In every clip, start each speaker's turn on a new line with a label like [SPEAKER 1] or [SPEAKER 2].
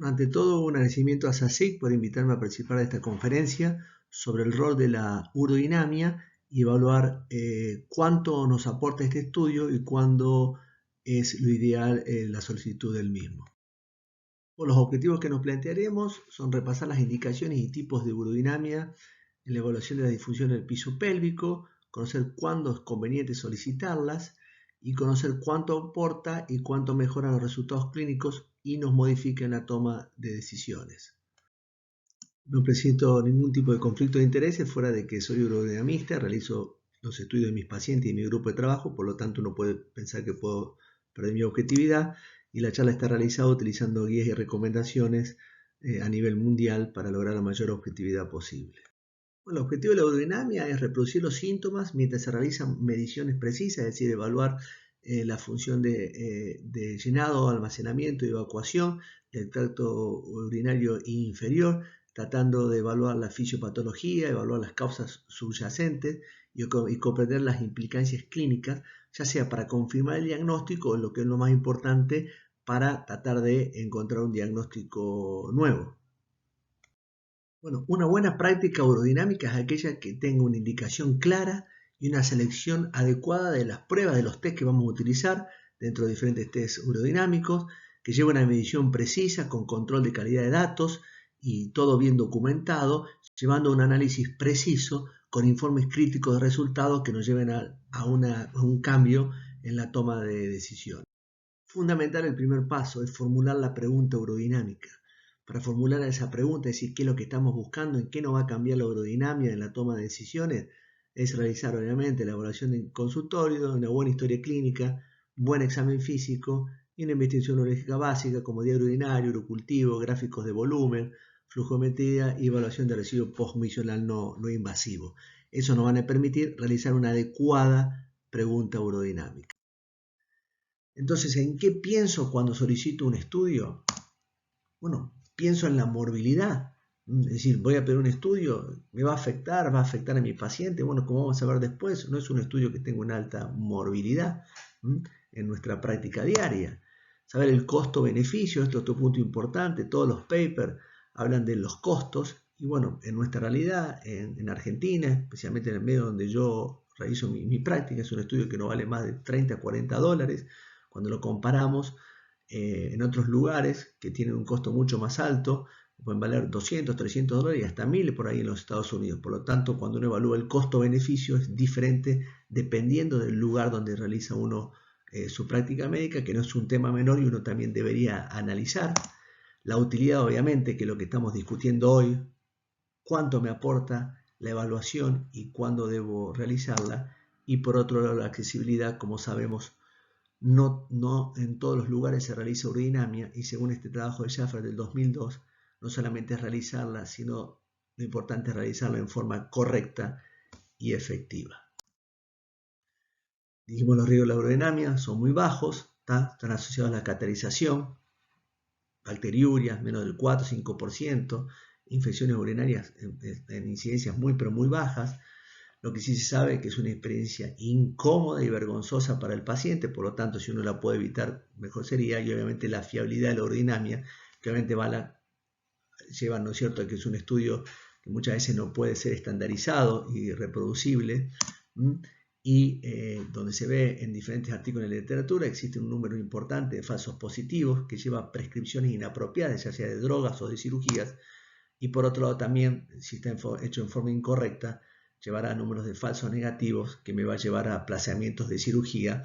[SPEAKER 1] Ante todo, un agradecimiento a SACIC por invitarme a participar de esta conferencia sobre el rol de la urodinamia y evaluar cuánto nos aporta este estudio y cuándo es lo ideal la solicitud del mismo. Los objetivos que nos plantearemos son repasar las indicaciones y tipos de urodinamia en la evaluación de la difusión del piso pélvico, conocer cuándo es conveniente solicitarlas y conocer cuánto aporta y cuánto mejora los resultados clínicos y nos modifica en la toma de decisiones. No presento ningún tipo de conflicto de intereses fuera de que soy urodinamista, realizo los estudios de mis pacientes y mi grupo de trabajo, por lo tanto no puede pensar que puedo perder mi objetividad, y la charla está realizada utilizando guías y recomendaciones a nivel mundial para lograr la mayor objetividad posible. Bueno, el objetivo de la urodinamia es reproducir los síntomas mientras se realizan mediciones precisas, es decir, evaluar la función de llenado, almacenamiento y evacuación del tracto urinario inferior, tratando de evaluar la fisiopatología, evaluar las causas subyacentes y comprender las implicancias clínicas, ya sea para confirmar el diagnóstico o lo que es lo más importante, para tratar de encontrar un diagnóstico nuevo. Bueno, una buena práctica urodinámica es aquella que tenga una indicación clara y una selección adecuada de las pruebas de los test que vamos a utilizar dentro de diferentes test urodinámicos, que lleve una medición precisa con control de calidad de datos y todo bien documentado, llevando un análisis preciso con informes críticos de resultados que nos lleven a un cambio en la toma de decisión. Fundamental, el primer paso es formular la pregunta urodinámica. Para formular esa pregunta, es decir, qué es lo que estamos buscando, en qué nos va a cambiar la urodinamia en la toma de decisiones, es realizar obviamente la evaluación en consultorio, una buena historia clínica, buen examen físico y una investigación urológica básica como diario urinario, urocultivo, gráficos de volumen, flujometría y evaluación de residuo postmisional no invasivo. Eso nos van a permitir realizar una adecuada pregunta urodinámica. Entonces, ¿en qué pienso cuando solicito un estudio? Bueno, pienso en la morbilidad. Es decir, voy a pedir un estudio, ¿me va a afectar? ¿Va a afectar a mi paciente? Bueno, como vamos a ver después, no es un estudio que tenga una alta morbilidad en nuestra práctica diaria. Saber el costo-beneficio, esto es otro punto importante. Todos los papers hablan de los costos. Y bueno, en nuestra realidad, en Argentina, especialmente en el medio donde yo realizo mi práctica, es un estudio que no vale más de 30 a 40 dólares. Cuando lo comparamos en otros lugares que tienen un costo mucho más alto, pueden valer 200, 300 dólares y hasta 1000 por ahí en los Estados Unidos. Por lo tanto, cuando uno evalúa el costo-beneficio es diferente dependiendo del lugar donde realiza uno su práctica médica, que no es un tema menor y uno también debería analizar. La utilidad, obviamente, que es lo que estamos discutiendo hoy, cuánto me aporta la evaluación y cuándo debo realizarla. Y por otro lado, la accesibilidad, como sabemos, no en todos los lugares se realiza urodinamia, y según este trabajo de Schaffer del 2002, no solamente es realizarla, sino lo importante es realizarla en forma correcta y efectiva. Dijimos, los riesgos de la urodinamia son muy bajos, están asociados a la caterización, bacteriurias menos del 4-5%, infecciones urinarias en incidencias muy pero muy bajas. Lo que sí se sabe es que es una experiencia incómoda y vergonzosa para el paciente, por lo tanto, si uno la puede evitar, mejor sería. Y obviamente la fiabilidad de la urodinamia, que obviamente lleva, ¿no es cierto?, que es un estudio que muchas veces no puede ser estandarizado y reproducible, y donde se ve en diferentes artículos de la literatura existe un número importante de falsos positivos que lleva prescripciones inapropiadas, ya sea de drogas o de cirugías, y por otro lado también, si está hecho en forma incorrecta, llevará a números de falsos negativos que me va a llevar a aplazamientos de cirugía,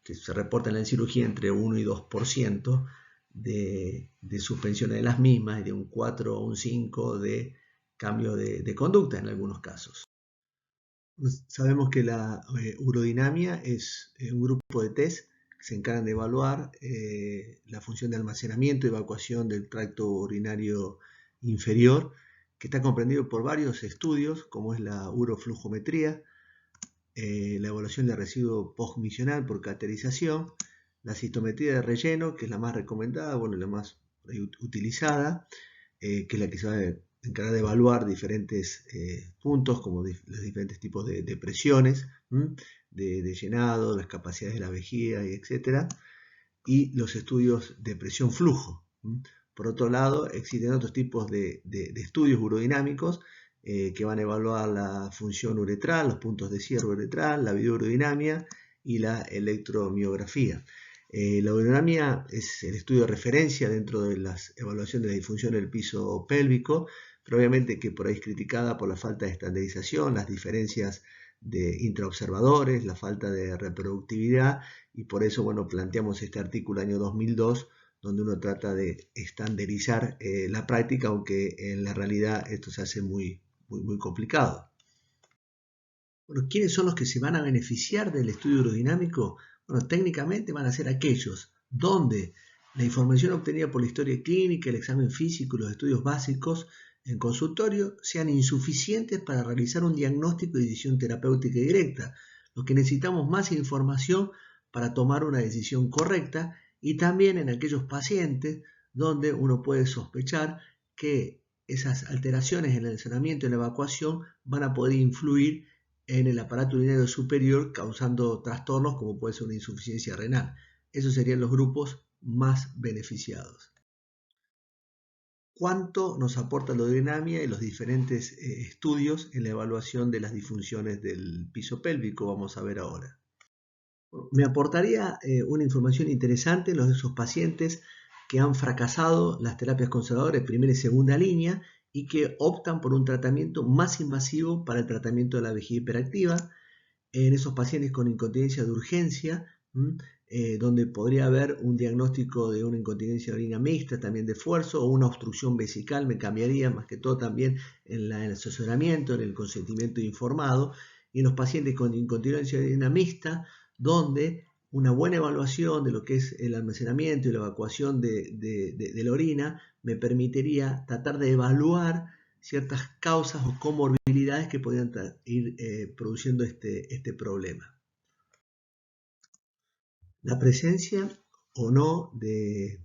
[SPEAKER 1] que se reportan en cirugía entre 1 y 2% de suspensiones de las mismas, y de un 4 o un 5% de cambio de conducta en algunos casos. Sabemos que la urodinamia es un grupo de test que se encargan de evaluar la función de almacenamiento y evacuación del tracto urinario inferior, que está comprendido por varios estudios, como es la uroflujometría, la evaluación de residuo postmisional por caterización, la citometría de relleno, que es la más recomendada, bueno, la más utilizada, que es la que se va a encargar de evaluar diferentes puntos, como los diferentes tipos de presiones, de llenado, las capacidades de la vejiga, etc. Y los estudios de presión flujo. Por otro lado, existen otros tipos de estudios urodinámicos que van a evaluar la función uretral, los puntos de cierre uretral, la videourodinamia y la electromiografía. La urodinamia es el estudio de referencia dentro de las evaluaciones de la disfunción del piso pélvico, pero obviamente que por ahí es criticada por la falta de estandarización, las diferencias de intraobservadores, la falta de reproductividad, y por eso, bueno, planteamos este artículo año 2002, donde uno trata de estandarizar la práctica, aunque en la realidad esto se hace muy complicado. Bueno, ¿quiénes son los que se van a beneficiar del estudio urodinámico? Bueno, técnicamente van a ser aquellos donde la información obtenida por la historia clínica, el examen físico y los estudios básicos en consultorio sean insuficientes para realizar un diagnóstico y decisión terapéutica directa. Lo que necesitamos más información para tomar una decisión correcta, y también en aquellos pacientes donde uno puede sospechar que esas alteraciones en el almacenamiento y la evacuación van a poder influir en el aparato urinario superior, causando trastornos como puede ser una insuficiencia renal. Esos serían los grupos más beneficiados. ¿Cuánto nos aporta la urodinamia y los diferentes estudios en la evaluación de las disfunciones del piso pélvico? Vamos a ver ahora. Me aportaría una información interesante en esos pacientes que han fracasado las terapias conservadoras de primera y segunda línea y que optan por un tratamiento más invasivo para el tratamiento de la vejiga hiperactiva, en esos pacientes con incontinencia de urgencia, donde podría haber un diagnóstico de una incontinencia de orina mixta, también de esfuerzo, o una obstrucción vesical. Me cambiaría más que todo también en el asesoramiento, en el consentimiento informado, y en los pacientes con incontinencia de orina mixta, donde una buena evaluación de lo que es el almacenamiento y la evacuación de la orina me permitiría tratar de evaluar ciertas causas o comorbilidades que podrían ir produciendo este problema. La presencia o no de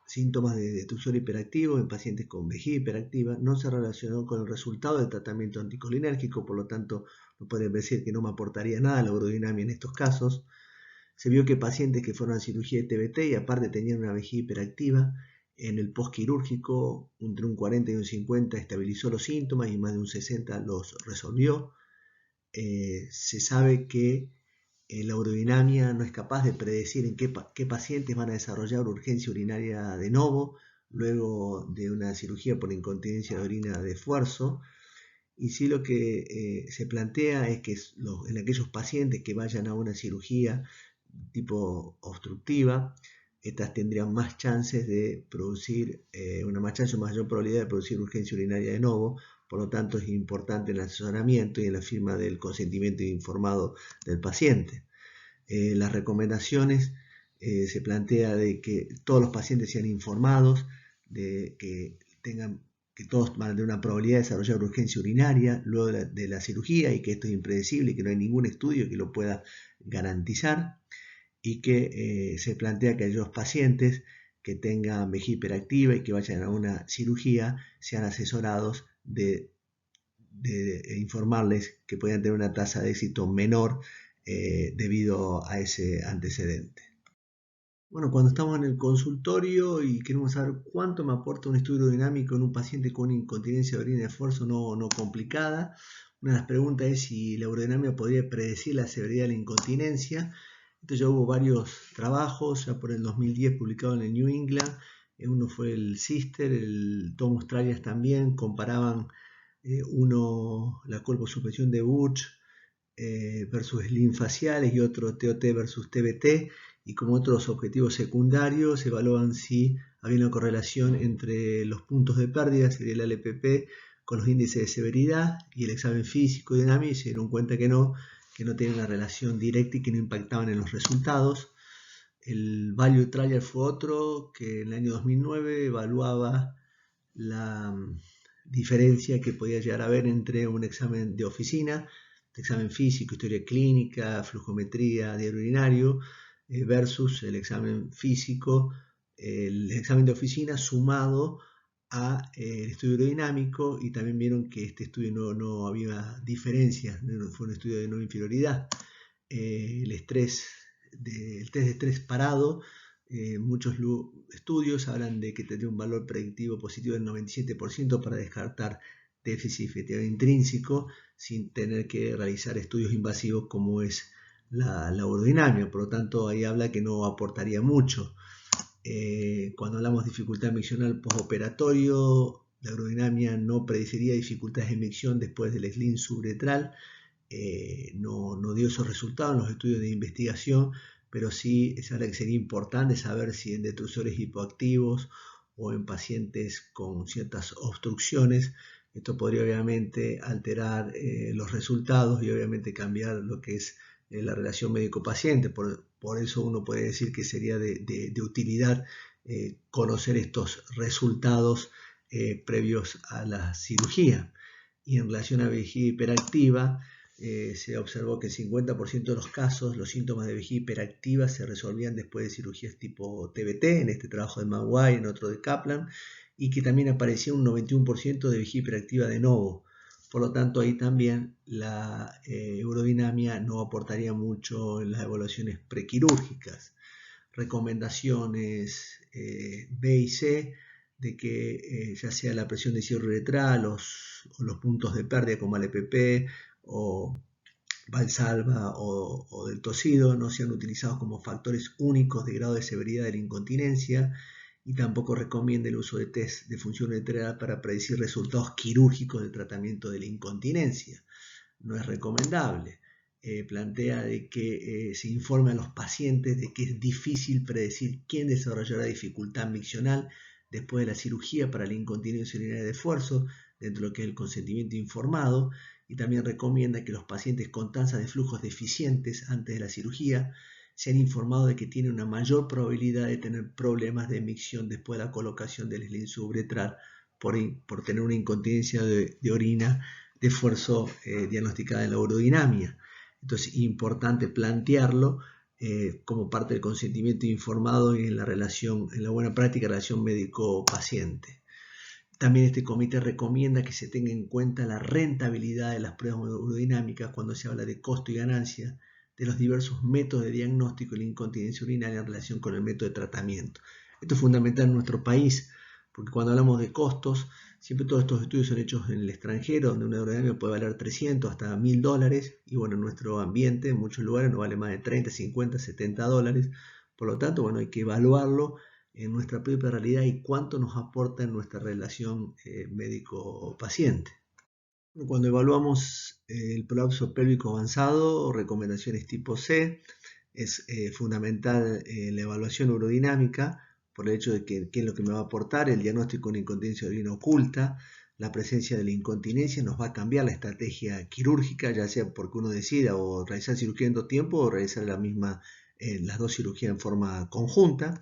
[SPEAKER 1] síntomas de destrucción hiperactivo en pacientes con vejiga hiperactiva no se relacionó con el resultado del tratamiento anticolinérgico, por lo tanto no pueden decir que no me aportaría nada la urodinamia en estos casos. Se vio que pacientes que fueron a cirugía de TBT y aparte tenían una vejiga hiperactiva, en el postquirúrgico entre un 40 y un 50 estabilizó los síntomas y más de un 60 los resolvió. Se sabe que la urodinamia no es capaz de predecir en qué pacientes van a desarrollar urgencia urinaria de novo luego de una cirugía por incontinencia de orina de esfuerzo, y sí lo que se plantea es que en aquellos pacientes que vayan a una cirugía tipo obstructiva, estas tendrían más chances de producir, mayor probabilidad de producir urgencia urinaria de novo. Por lo tanto, es importante el asesoramiento y en la firma del consentimiento informado del paciente. Las recomendaciones se plantea de que todos los pacientes sean informados, de que todos van a tener una probabilidad de desarrollar urgencia urinaria luego de la cirugía, y que esto es impredecible y que no hay ningún estudio que lo pueda garantizar, y que se plantea que aquellos pacientes que tengan vejiga hiperactiva y que vayan a una cirugía sean asesorados de informarles que puedan tener una tasa de éxito menor debido a ese antecedente. Bueno, cuando estamos en el consultorio y queremos saber cuánto me aporta un estudio urodinamico en un paciente con incontinencia de orina de esfuerzo no complicada, una de las preguntas es si la urodinamia podría predecir la severidad de la incontinencia. Entonces ya hubo varios trabajos, ya por el 2010 publicados en el New England. Uno fue el Sister, el Tom Australias también, comparaban la colposuspensión de Buch versus slim faciales y otro TOT versus TBT, y como otros objetivos secundarios evaluaban si había una correlación entre los puntos de pérdida, sería el LPP, con los índices de severidad y el examen físico y dinámico, y se dieron cuenta que no tenían una relación directa y que no impactaban en los resultados. El Value Trial fue otro que en el año 2009 evaluaba la diferencia que podía llegar a haber entre un examen de oficina, examen físico, historia clínica, flujometría, diario urinario, versus el examen físico, el examen de oficina sumado a el estudio urodinamico, y también vieron que este estudio no había diferencias, fue un estudio de no inferioridad. El test de estrés parado Muchos estudios hablan de que tendría un valor predictivo positivo del 97% para descartar déficit vegetativa intrínseco sin tener que realizar estudios invasivos como es la urodinamia. Por lo tanto, ahí habla que no aportaría mucho. Cuando hablamos de dificultad miccional postoperatorio, la urodinamia no predeciría dificultades de micción después del sling suburetral. No dio esos resultados en los estudios de investigación, pero sí es algo que sería importante saber si en detrusores hipoactivos o en pacientes con ciertas obstrucciones, esto podría obviamente alterar los resultados y obviamente cambiar lo que es la relación médico-paciente. Por eso uno puede decir que sería de utilidad conocer estos resultados previos a la cirugía. Y en relación a vejiga hiperactiva, se observó que en 50% de los casos los síntomas de vejiga hiperactiva se resolvían después de cirugías tipo TBT, en este trabajo de Maguire, en otro de Kaplan, y que también aparecía un 91% de vejiga hiperactiva de novo. Por lo tanto, ahí también la urodinamia no aportaría mucho en las evaluaciones prequirúrgicas. Recomendaciones B y C de que ya sea la presión de cierre uretral o los puntos de pérdida como el EPP o Valsalva o del tosido no sean utilizados como factores únicos de grado de severidad de la incontinencia, y tampoco recomienda el uso de test de función uretral para predecir resultados quirúrgicos del tratamiento de la incontinencia. No es recomendable. Plantea de que se informe a los pacientes de que es difícil predecir quién desarrollará dificultad miccional después de la cirugía para la incontinencia urinaria de esfuerzo, dentro de lo que es el consentimiento informado, y también recomienda que los pacientes con tasas de flujos deficientes antes de la cirugía sean informados de que tienen una mayor probabilidad de tener problemas de micción después de la colocación del sling suburetral por tener una incontinencia de orina de esfuerzo diagnosticada en la urodinamia. Entonces, importante plantearlo como parte del consentimiento informado y en la buena práctica de relación médico-paciente. También este comité recomienda que se tenga en cuenta la rentabilidad de las pruebas urodinámicas cuando se habla de costo y ganancia de los diversos métodos de diagnóstico de la incontinencia urinaria en relación con el método de tratamiento. Esto es fundamental en nuestro país, porque cuando hablamos de costos, siempre todos estos estudios son hechos en el extranjero, donde una urodinamia puede valer 300 hasta $1000, y bueno, en nuestro ambiente, en muchos lugares, no vale más de 30, 50, $70. Por lo tanto, bueno, hay que evaluarlo en nuestra propia realidad y cuánto nos aporta en nuestra relación médico-paciente. Cuando evaluamos el prolapso pélvico avanzado, recomendaciones tipo C, es fundamental la evaluación urodinámica por el hecho de que qué es lo que me va a aportar. El diagnóstico de una incontinencia de orina oculta, la presencia de la incontinencia nos va a cambiar la estrategia quirúrgica, ya sea porque uno decida o realizar cirugía en 2 tiempos o realizar las dos cirugías en forma conjunta.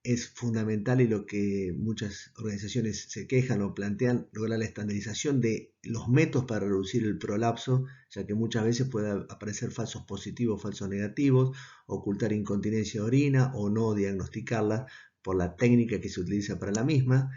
[SPEAKER 1] Es fundamental, y lo que muchas organizaciones se quejan o plantean, lograr la estandarización de los métodos para reducir el prolapso, ya que muchas veces puede aparecer falsos positivos, falsos negativos, ocultar incontinencia de orina o no diagnosticarla por la técnica que se utiliza para la misma.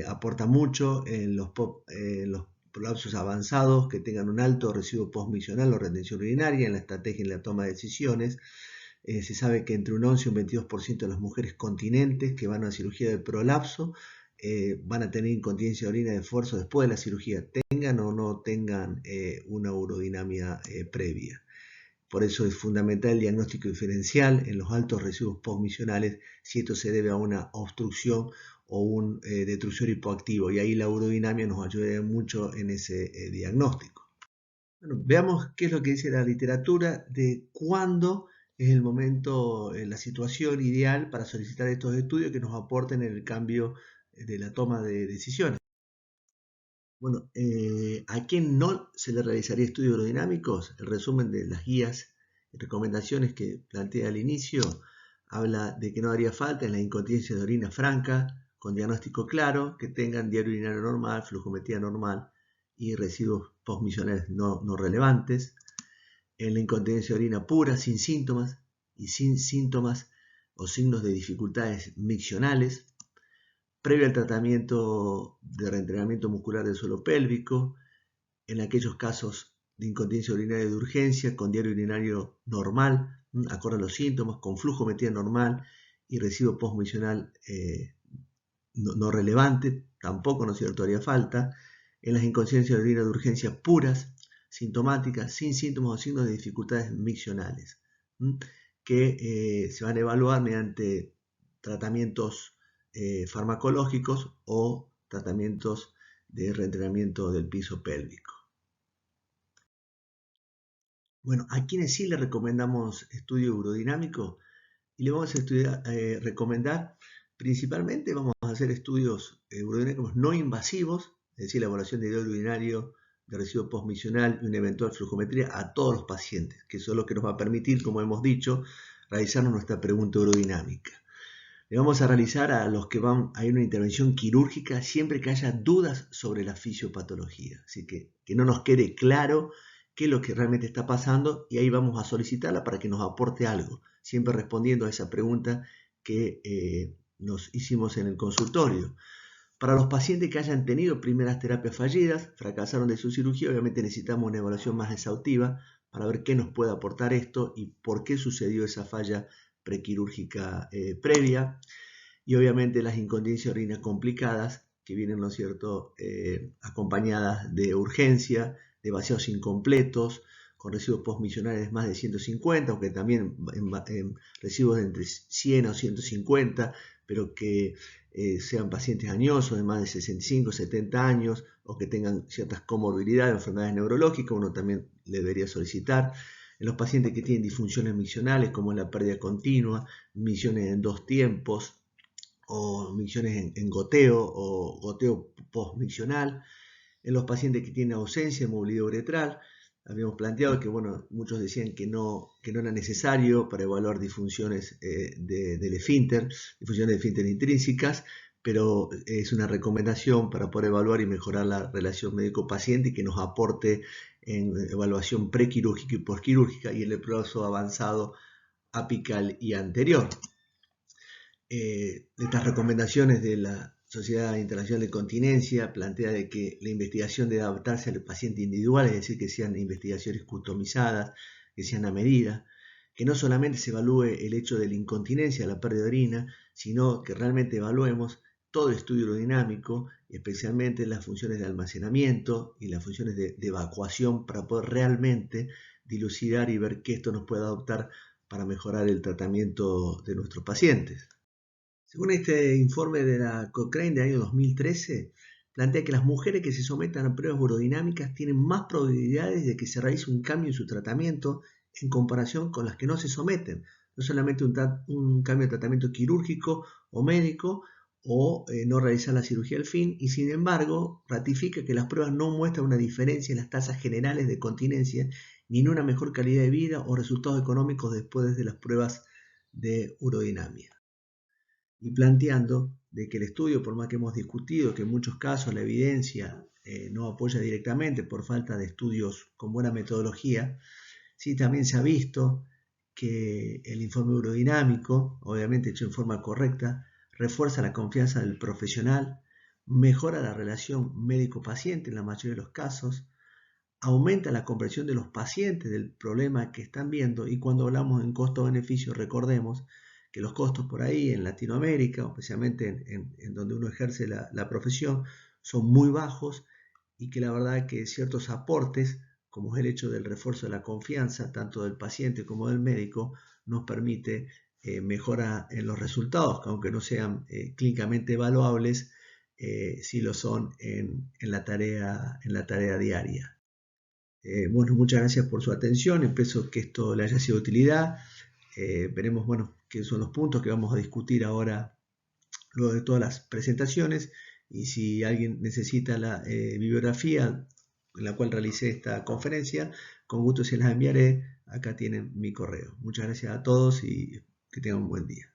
[SPEAKER 1] Aporta mucho en los prolapsos avanzados que tengan un alto residuo postmiccional o retención urinaria en la estrategia y en la toma de decisiones. Se sabe que entre un 11 y un 22% de las mujeres continentes que van a cirugía de prolapso van a tener incontinencia de orina de esfuerzo después de la cirugía, tengan o no tengan una urodinamia previa. Por eso es fundamental el diagnóstico diferencial en los altos residuos postmisionales, si esto se debe a una obstrucción o un detrusor hipoactivo, y ahí la urodinamia nos ayuda mucho en ese diagnóstico. Bueno, veamos qué es lo que dice la literatura de cuándo es el momento, la situación ideal para solicitar estos estudios que nos aporten en el cambio de la toma de decisiones. Bueno, ¿a quién no se le realizaría estudios aerodinámicos? El resumen de las guías y recomendaciones que plantea al inicio habla de que no haría falta en la incontinencia de orina franca, con diagnóstico claro, que tengan diario urinario normal, flujometría normal y residuos postmisionales no relevantes. En la incontinencia de orina pura, sin síntomas y sin síntomas o signos de dificultades miccionales, previo al tratamiento de reentrenamiento muscular del suelo pélvico, en aquellos casos de incontinencia urinaria de urgencia con diario urinario normal, acorde a los síntomas, con flujo metida normal y residuo postmisional no relevante, tampoco, ¿no es cierto?, haría falta. En las inconsciencias de orina de urgencia puras, sintomáticas, sin síntomas o signos de dificultades miccionales, que se van a evaluar mediante tratamientos farmacológicos o tratamientos de reentrenamiento del piso pélvico. Bueno, a quienes sí le recomendamos estudio urodinámico y le vamos a recomendar principalmente, vamos a hacer estudios urodinámicos no invasivos, es decir, la evaluación de ideal urinario, de residuo postmisional y una eventual flujometría a todos los pacientes, que eso es lo que nos va a permitir, como hemos dicho, realizarnos nuestra pregunta urodinámica. Le vamos a realizar a los que van a ir a una intervención quirúrgica siempre que haya dudas sobre la fisiopatología, así que no nos quede claro qué es lo que realmente está pasando y ahí vamos a solicitarla para que nos aporte algo, siempre respondiendo a esa pregunta que nos hicimos en el consultorio. Para los pacientes que hayan tenido primeras terapias fallidas, fracasaron de su cirugía, obviamente necesitamos una evaluación más exhaustiva para ver qué nos puede aportar esto y por qué sucedió esa falla prequirúrgica previa. Y obviamente las incontinencias de orina complicadas que vienen, ¿no es cierto?, acompañadas de urgencia, de vaciados incompletos, con residuos postmisionales de más de 150, aunque también en residuos de entre 100 o 150, pero que sean pacientes añosos de más de 65, 70 años o que tengan ciertas comorbilidades, enfermedades neurológicas, uno también le debería solicitar. En los pacientes que tienen disfunciones miccionales, como la pérdida continua, micciones en dos tiempos, o micciones en goteo o goteo postmiccional. En los pacientes que tienen ausencia de movilidad uretral, habíamos planteado que, bueno, muchos decían que no era necesario para evaluar disfunciones del esfínter, disfunciones de esfínter intrínsecas, pero es una recomendación para poder evaluar y mejorar la relación médico-paciente y que nos aporte en evaluación prequirúrgica y postquirúrgica y en el proceso avanzado apical y anterior. Estas recomendaciones de la Sociedad Internacional de Continencia plantea de que la investigación debe adaptarse al paciente individual, es decir, que sean investigaciones customizadas, que sean a medida, que no solamente se evalúe el hecho de la incontinencia, la pérdida de orina, sino que realmente evaluemos todo el estudio urodinámico, especialmente las funciones de almacenamiento y las funciones de evacuación para poder realmente dilucidar y ver qué esto nos puede adoptar para mejorar el tratamiento de nuestros pacientes. Según este informe de la Cochrane del año 2013, plantea que las mujeres que se sometan a pruebas urodinámicas tienen más probabilidades de que se realice un cambio en su tratamiento en comparación con las que no se someten. No solamente un cambio de tratamiento quirúrgico o médico o no realizar la cirugía al fin, y sin embargo ratifica que las pruebas no muestran una diferencia en las tasas generales de continencia ni en una mejor calidad de vida o resultados económicos después de las pruebas de urodinamia. Y planteando de que el estudio, por más que hemos discutido que en muchos casos la evidencia no apoya directamente por falta de estudios con buena metodología, sí también se ha visto que el informe urodinámico, obviamente hecho en forma correcta, refuerza la confianza del profesional, mejora la relación médico-paciente en la mayoría de los casos, aumenta la comprensión de los pacientes del problema que están viendo, y cuando hablamos en costo-beneficio recordemos que los costos por ahí en Latinoamérica, especialmente en donde uno ejerce la profesión, son muy bajos y que la verdad que ciertos aportes, como es el hecho del refuerzo de la confianza tanto del paciente como del médico, nos permite mejora en los resultados, que aunque no sean clínicamente evaluables, sí lo son en la tarea diaria. Bueno, muchas gracias por su atención, espero que esto le haya sido de utilidad. Veremos, bueno, qué son los puntos que vamos a discutir ahora luego de todas las presentaciones, y si alguien necesita la bibliografía en la cual realicé esta conferencia, con gusto se las enviaré. Acá tienen mi correo. Muchas gracias a todos y que tengan un buen día.